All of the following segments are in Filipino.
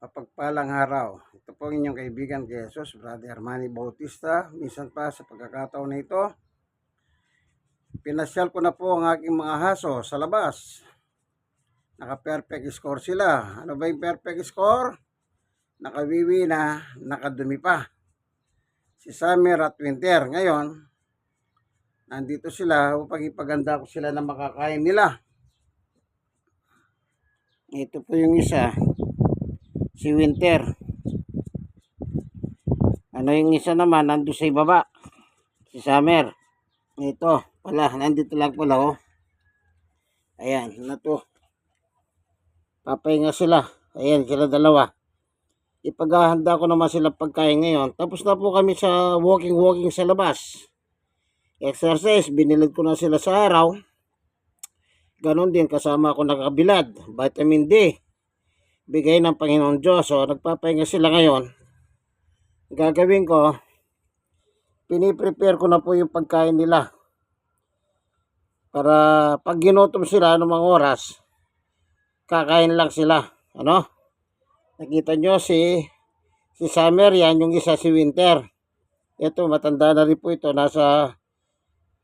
Mapagpalang araw. Ito po ang inyong kaibigan kay Jesus, Brother Manny Bautista. Minsan pa sa pagkakataon na ito, pinasyal ko na po ang aking mga haso sa labas. Naka-perfect score sila. Ano ba yung perfect score? Nakawiwi na, nakadumi pa. Si Summer at Winter. Ngayon, nandito sila upang ipaganda ko sila na makakain nila. Ito po yung isa, si Winter. Ano yung isa naman, nandito sa ibaba, si Summer. Ito pala, nandito lang pala oh. Ayan, na to. Papahinga sila. Ayan, sila dalawa. Ipaghahanda ko naman sila pagkain ngayon. Tapos na po kami sa walking sa labas. Exercise, binilid ko na sila sa araw. Ganon din, kasama ako nakabilad. Vitamin D. Bigay ng Panginoon Diyos. So, nagpapahinga sila ngayon. Gagawin ko, piniprepare ko na po yung pagkain nila. Para pag ginutom sila ng mga oras, kakain lang sila. Ano? Nakita nyo si Summer, yan yung isa si Winter. Ito, matanda na rin po ito. Nasa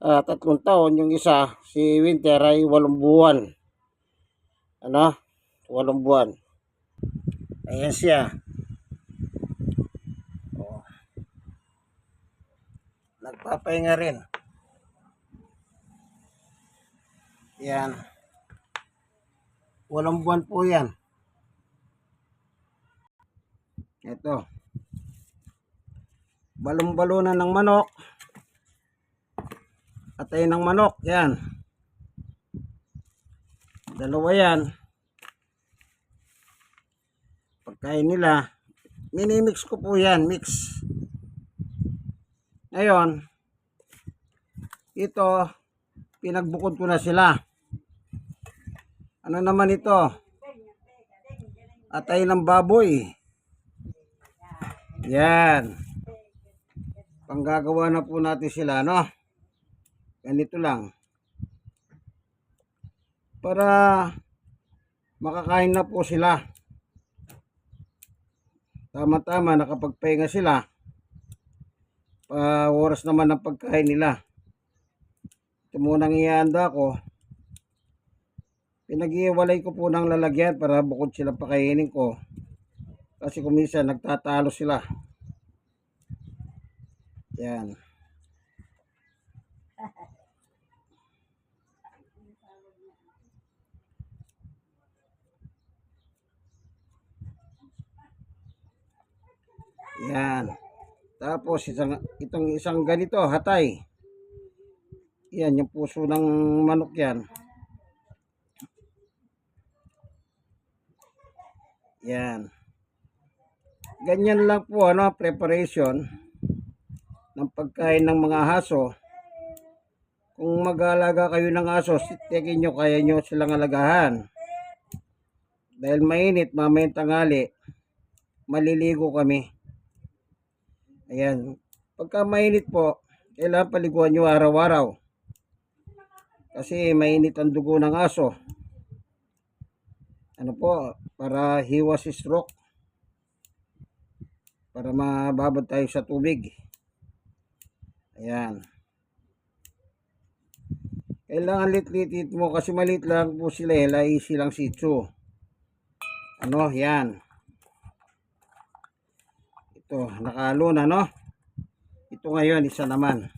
3 taon. Yung isa, si Winter ay 8 buwan. Ano? 8 buwan. Ayan siya. Oh. Nagpapahinga rin. Yan. 8 buwan po yan. Ito. Balong-balunan ng manok. Atay ng manok. Yan. Dalawa yan. Pagkain nila. Minimix ko po yan. Mix. Ngayon. Ito. Pinagbukod ko na sila. Ano naman ito? Atay ng baboy. Yan. Panggagawa na po natin sila, no? Ganito lang. Para makakain na po sila. Tama-tama, nakapagpahinga sila. Oras naman ng pagkain nila. Ito munang ihanda ko. Pinag-iwalay ko po ng lalagyan para bukod silang pakainin ko. Kasi kung minsan nagtatalo sila. Yan. Yan. Tapos itong isang ganito, hatay. Yan, yung puso ng manok yan. Yan. Ganyan lang po ano, preparation ng pagkain ng mga aso. Kung mag-aalaga kayo ng aso, sitikin nyo, kaya nyo silang alagahan. Dahil mainit, mamayang tanghali, maliligo kami. Ayan. Pagka mainit po, kailangan paliguan nyo araw-araw. Kasi mainit ang dugo ng aso. Ano po, para hiwas stroke. Para mababad tayo sa tubig. Ayan. Kailangan lit-litit mo kasi maliit lang po sila. Laisi lang Shih Tzu. Ano, yan. Ito, nakalo na, no? Ito ngayon, isa naman.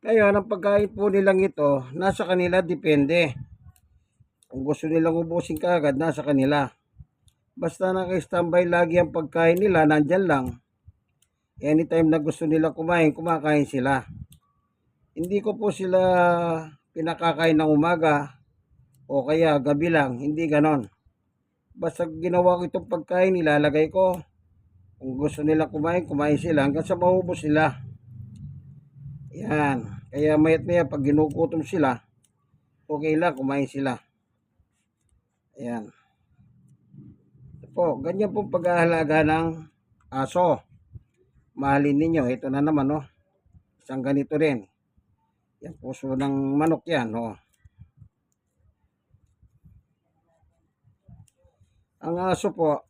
Ngayon, ang pagkain po nilang ito, nasa kanila depende. Kung gusto nilang ubusin kaagad, nasa kanila. Basta naka-standby lagi ang pagkain nila, nandyan lang. Anytime na gusto nila kumain, kumakain sila. Hindi ko po sila pinakakain ng umaga o kaya gabi lang, hindi ganon. Basta ginawa ko itong pagkain, nilalagay ko. Kung gusto nila kumain, kumain sila hanggang sa maubos sila. Yan. Kaya mayat maya pag ginugutom sila, okay lang, kumain sila. Ayan. Po, ganyan po pag-aalaga ng aso. Mahalin ninyo. Ito na naman, oh. Isang ganito rin. Yan, puso ng manok yan, oh. Ang aso po,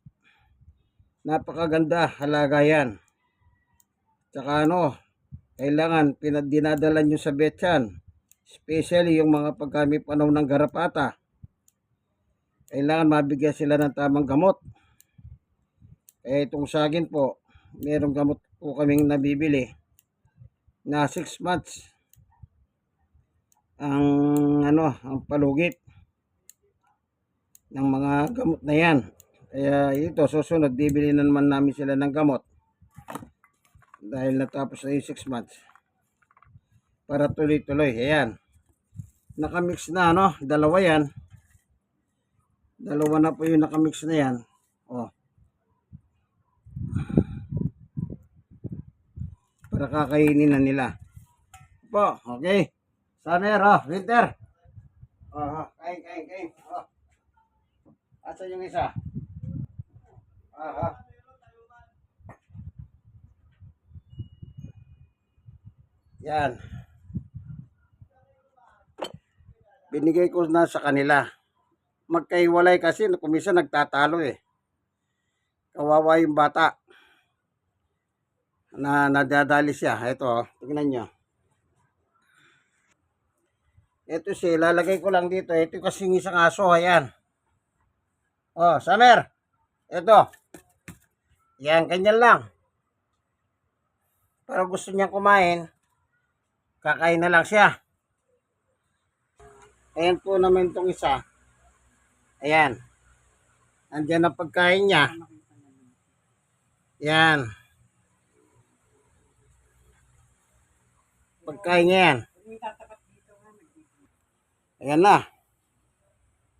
Napakaganda, halaga yan. Tsaka ano, kailangan dinadala nyo sa betyan. Especially yung mga pagka may panahon ng garapata. Kailangan mabigyan sila ng tamang gamot. Itong saging po, merong gamot po kaming nabibili na 6 months ang palugit ng mga gamot na yan. Kaya ito, susunod, bibili na naman namin sila ng gamot. Dahil natapos na yung 6 months. Para tuloy-tuloy. Ayan. Nakamix na, ano? Dalawa yan. Dalawa na po yung nakamix na yan. Oh. Para kakainin na nila. Po, okay. Summer, winter. Kain. Asa yung isa? Yan. Binigay ko na sa kanila. Magkaiwalay kasi kumisa nagtatalo eh. Kawawa yung bata. Na nadadali siya. Ito, tingnan nyo. Ito siya, lalagay ko lang dito. Ito kasi isang aso, ayan. Summer. Ito. Yan, ganyan lang. Pero gusto niya kumain, kakain na lang siya. Ayan po naman itong isa. Ayan. Andiyan ang pagkain niya. Yan. Pagkain niya yan. Ayan na.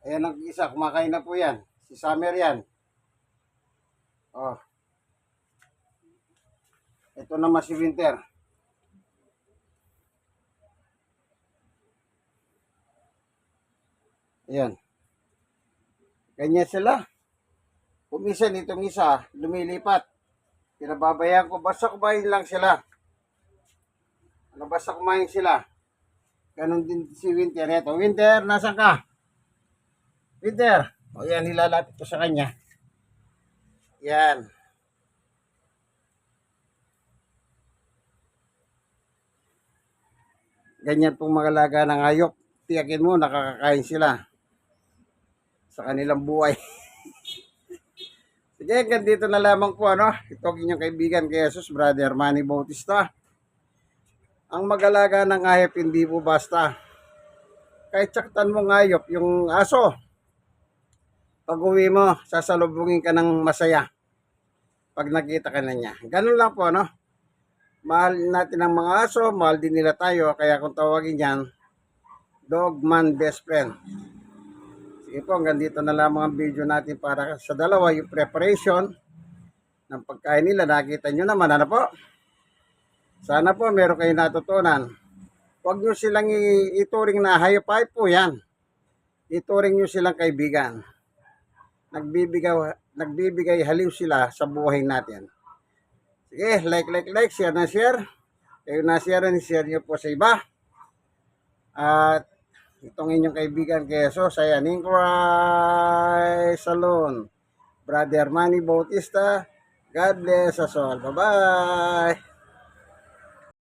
Ayan ang isa. Kumakain na po yan. Si Summer yan. Ito naman si Winter. Ayan. Ganyan sila. Kumisan itong isa, lumilipat. Pinababayaan ko, basta kumain lang sila. Basta kumain sila. Ganon din si Winter. Ito, Winter, nasan ka? Winter. Yan, nilalapit ko sa kanya. Yan. Ganyan pong mga alaga ng hayop. Tiyakin mo, nakakakain sila sa kanilang buhay. Sige, hanggang dito na lamang po, ano? Ito ang inyong kaibigan kay Jesus, Brother Manny Bautista. Ang mag-alaga ng hayop, hindi po basta. Kahit saktan mo ng hayop, yung aso, pag uwi mo, sasalubungin ka ng masaya pag nakita ka na niya. Ganun lang po, no? Mahal natin ang mga aso, mahal din nila tayo. Kaya kung tawagin yan, dog man best friend. Sige po, hanggang dito na lamang ang video natin para sa dalawa, yung preparation ng pagkain nila. Nakita nyo naman, ano po? Sana po meron kayo natutunan. Huwag nyo silang ituring na hayop-hayop po yan. Ituring nyo silang kaibigan. Nagbibigay haliw sila sa buhay natin. Sige, like, share na share. Kayo na share nyo po sa iba. At itong inyong kaibigan kay Jesus, saya Ningkray Salon. Brother Manny Bautista. God bless us all. Bye-bye.